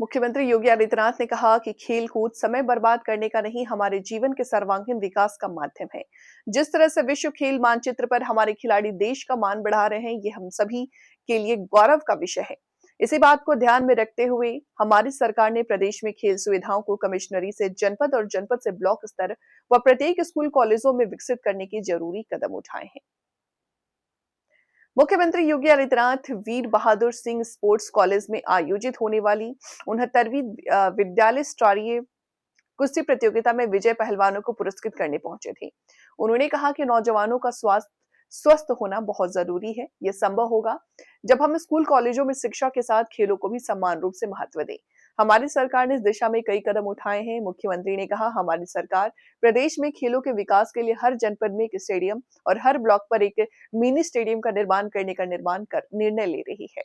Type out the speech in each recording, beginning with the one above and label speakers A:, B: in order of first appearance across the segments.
A: मुख्यमंत्री योगी आदित्यनाथ ने कहा कि खेल कूद समय बर्बाद करने का नहीं, हमारे जीवन के सर्वांगीण विकास का माध्यम है। जिस तरह से विश्व खेल मानचित्र पर हमारे खिलाड़ी देश का मान बढ़ा रहे हैं, ये हम सभी के लिए गौरव का विषय है। इसी बात को ध्यान में रखते हुए हमारी सरकार ने प्रदेश में खेल सुविधाओं को कमिश्नरी से जनपद और जनपद से ब्लॉक स्तर व प्रत्येक स्कूल कॉलेजों में विकसित करने के जरूरी कदम उठाए हैं। मुख्यमंत्री योगी आदित्यनाथ वीर बहादुर सिंह स्पोर्ट्स कॉलेज में आयोजित होने वाली 69वीं विद्यालय स्तरीय कुश्ती प्रतियोगिता में विजय पहलवानों को पुरस्कृत करने पहुंचे थे। उन्होंने कहा कि नौजवानों का स्वास्थ्य स्वस्थ होना बहुत जरूरी है। यह संभव होगा जब हम स्कूल कॉलेजों में शिक्षा के साथ खेलों को भी समान रूप से महत्व दें। हमारी सरकार ने इस दिशा में कई कदम उठाए हैं। मुख्यमंत्री ने कहा, हमारी सरकार प्रदेश में खेलों के विकास के लिए हर जनपद में एक स्टेडियम और हर ब्लॉक पर एक मिनी स्टेडियम का निर्माण करने का निर्णय ले रही है।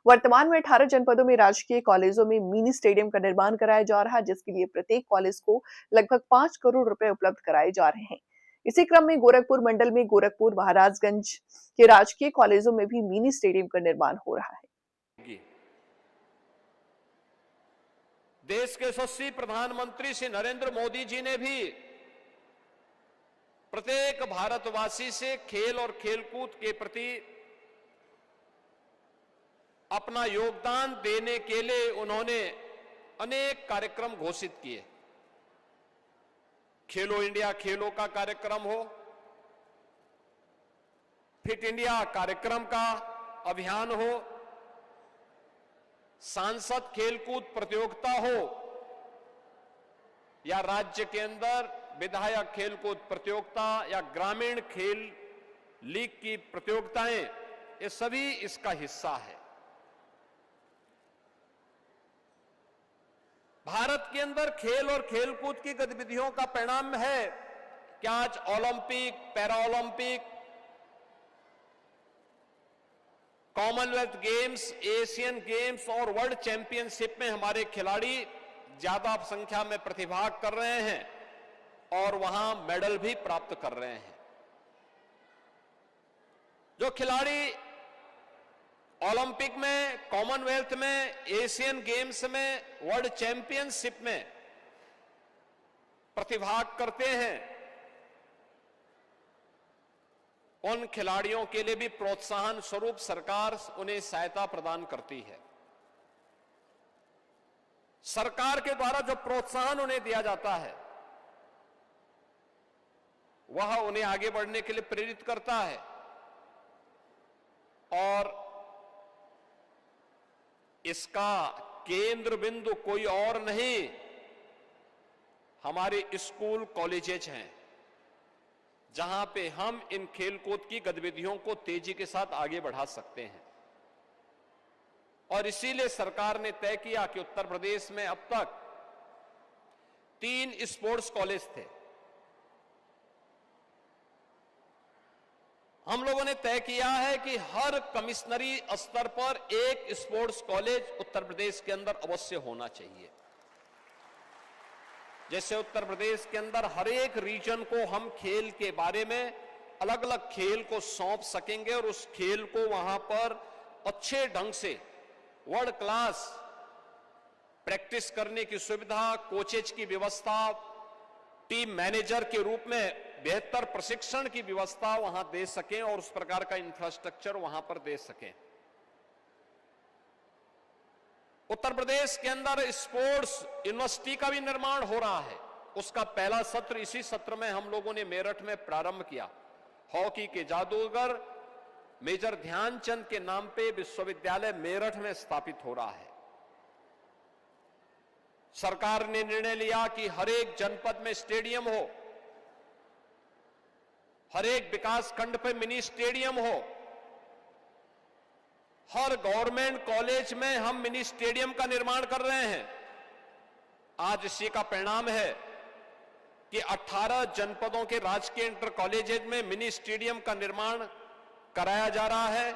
A: वर्तमान में 18 जनपदों में राजकीय कॉलेजों में मिनी स्टेडियम का निर्माण कराया जा रहा है, जिसके लिए प्रत्येक कॉलेज को लगभग 5 करोड़ रुपए उपलब्ध कराए जा रहे हैं। इसी क्रम में गोरखपुर मंडल में गोरखपुर महाराजगंज के राजकीय कॉलेजों में भी मिनी स्टेडियम का निर्माण हो रहा है।
B: देश के यशस्वी प्रधानमंत्री श्री नरेंद्र मोदी जी ने भी प्रत्येक भारतवासी से खेल और खेलकूद के प्रति अपना योगदान देने के लिए उन्होंने अनेक कार्यक्रम घोषित किए। खेलो इंडिया खेलों का कार्यक्रम हो, फिट इंडिया कार्यक्रम का अभियान हो, सांसद खेलकूद प्रतियोगिता हो या राज्य के अंदर विधायक खेलकूद प्रतियोगिता या ग्रामीण खेल लीग की प्रतियोगिताएं, ये सभी इसका हिस्सा है। भारत के अंदर खेल और खेलकूद की गतिविधियों का परिणाम है कि आज Olympic, para Olympic, Commonwealth games, Asian games और वर्ल्ड चैंपियनशिप में हमारे खिलाड़ी ज्यादा संख्या में प्रतिभाग कर रहे हैं और वहां मेडल भी प्राप्त कर रहे हैं। जो खिलाड़ी ओलंपिक में, कॉमनवेल्थ में, एशियन गेम्स में, वर्ल्ड चैंपियनशिप में प्रतिभाग करते हैं, उन खिलाड़ियों के लिए भी प्रोत्साहन स्वरूप सरकार उन्हें सहायता प्रदान करती है। सरकार के द्वारा जो प्रोत्साहन उन्हें दिया जाता है वह उन्हें आगे बढ़ने के लिए प्रेरित करता है और इसका केंद्र बिंदु कोई और नहीं, हमारे स्कूल कॉलेजेस हैं, जहां पे हम इन खेलकूद की गतिविधियों को तेजी के साथ आगे बढ़ा सकते हैं। और इसीलिए सरकार ने तय किया कि उत्तर प्रदेश में अब तक 3 स्पोर्ट्स कॉलेज थे। हम लोगों ने तय किया है कि हर कमिश्नरी स्तर पर एक स्पोर्ट्स कॉलेज उत्तर प्रदेश के अंदर अवश्य होना चाहिए। जैसे उत्तर प्रदेश के अंदर हर एक रीजन को हम खेल के बारे में अलग अलग खेल को सौंप सकेंगे और उस खेल को वहां पर अच्छे ढंग से वर्ल्ड क्लास प्रैक्टिस करने की सुविधा, कोचेज की व्यवस्था, टीम मैनेजर के रूप में बेहतर प्रशिक्षण की व्यवस्था वहां दे सकें और उस प्रकार का इंफ्रास्ट्रक्चर वहां पर दे सकें। उत्तर प्रदेश के अंदर स्पोर्ट्स यूनिवर्सिटी का भी निर्माण हो रहा है। उसका पहला सत्र इसी सत्र में हम लोगों ने मेरठ में प्रारंभ किया। हॉकी के जादूगर मेजर ध्यानचंद के नाम पे विश्वविद्यालय मेरठ में स्थापित हो रहा है। सरकार ने निर्णय लिया कि हर एक जनपद में स्टेडियम हो, हर एक विकास खंड पे मिनी स्टेडियम हो, हर गवर्नमेंट कॉलेज में हम मिनी स्टेडियम का निर्माण कर रहे हैं। आज इसी का परिणाम है कि 18 जनपदों के राजकीय इंटर कॉलेजेज में मिनी स्टेडियम का निर्माण कराया जा रहा है,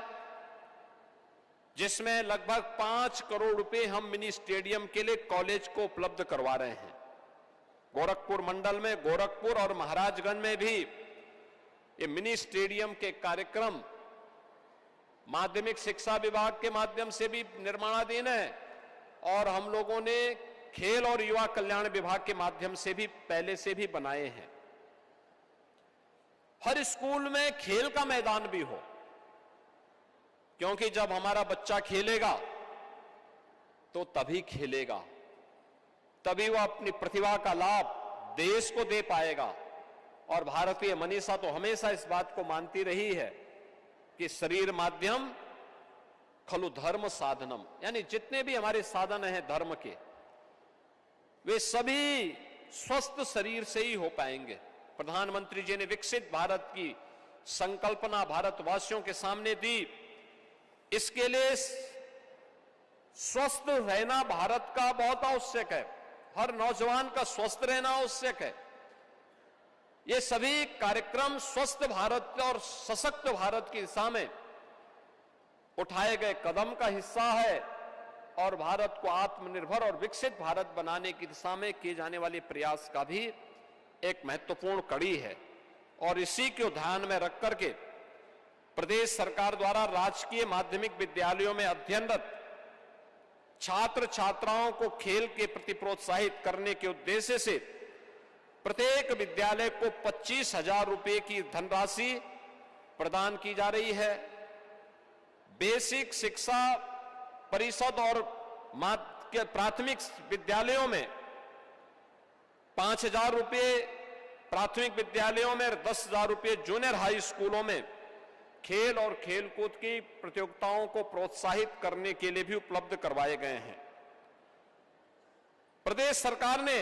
B: जिसमें लगभग 5 करोड़ रुपए हम मिनी स्टेडियम के लिए कॉलेज को उपलब्ध करवा रहे हैं। गोरखपुर मंडल में गोरखपुर और महाराजगंज में भी ये मिनी स्टेडियम के कार्यक्रम माध्यमिक शिक्षा विभाग के माध्यम से भी निर्माणाधीन है और हम लोगों ने खेल और युवा कल्याण विभाग के माध्यम से भी पहले से भी बनाए हैं। हर स्कूल में खेल का मैदान भी हो, क्योंकि जब हमारा बच्चा खेलेगा तो तभी खेलेगा, तभी वह अपनी प्रतिभा का लाभ देश को दे पाएगा। और भारतीय मनीषा तो हमेशा इस बात को मानती रही है कि शरीर माध्यम खलु धर्म साधनम, यानी जितने भी हमारे साधन हैं धर्म के, वे सभी स्वस्थ शरीर से ही हो पाएंगे। प्रधानमंत्री जी ने विकसित भारत की संकल्पना भारतवासियों के सामने दी। इसके लिए स्वस्थ रहना भारत का बहुत आवश्यक है। हर नौजवान का स्वस्थ रहना आवश्यक है। ये सभी कार्यक्रम स्वस्थ भारत और सशक्त भारत की दिशा में उठाए गए कदम का हिस्सा है और भारत को आत्मनिर्भर और विकसित भारत बनाने की दिशा में किए जाने वाले प्रयास का भी एक महत्वपूर्ण कड़ी है। और इसी को ध्यान में रख करके प्रदेश सरकार द्वारा राजकीय माध्यमिक विद्यालयों में अध्ययनरत छात्र छात्राओं को खेल के प्रति प्रोत्साहित करने के उद्देश्य से प्रत्येक विद्यालय को 25,000 रुपए की धनराशि प्रदान की जा रही है। बेसिक शिक्षा परिषद और प्राथमिक विद्यालयों में 5,000 रुपए, प्राथमिक विद्यालयों में 10,000 रुपए, जूनियर हाई स्कूलों में खेल और खेलकूद की प्रतियोगिताओं को प्रोत्साहित करने के लिए भी उपलब्ध करवाए गए हैं। प्रदेश सरकार ने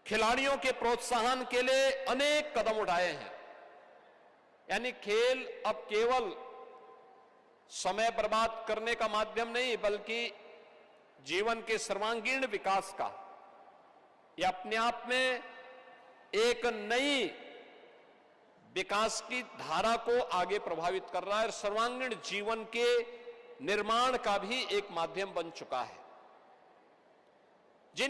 B: खिलाड़ियों के प्रोत्साहन के लिए अनेक कदम उठाए हैं। यानी खेल अब केवल समय बर्बाद करने का माध्यम नहीं, बल्कि जीवन के सर्वांगीण विकास का, यह अपने आप में एक नई विकास की धारा को आगे प्रभावित कर रहा है और सर्वांगीण जीवन के निर्माण का भी एक माध्यम बन चुका है।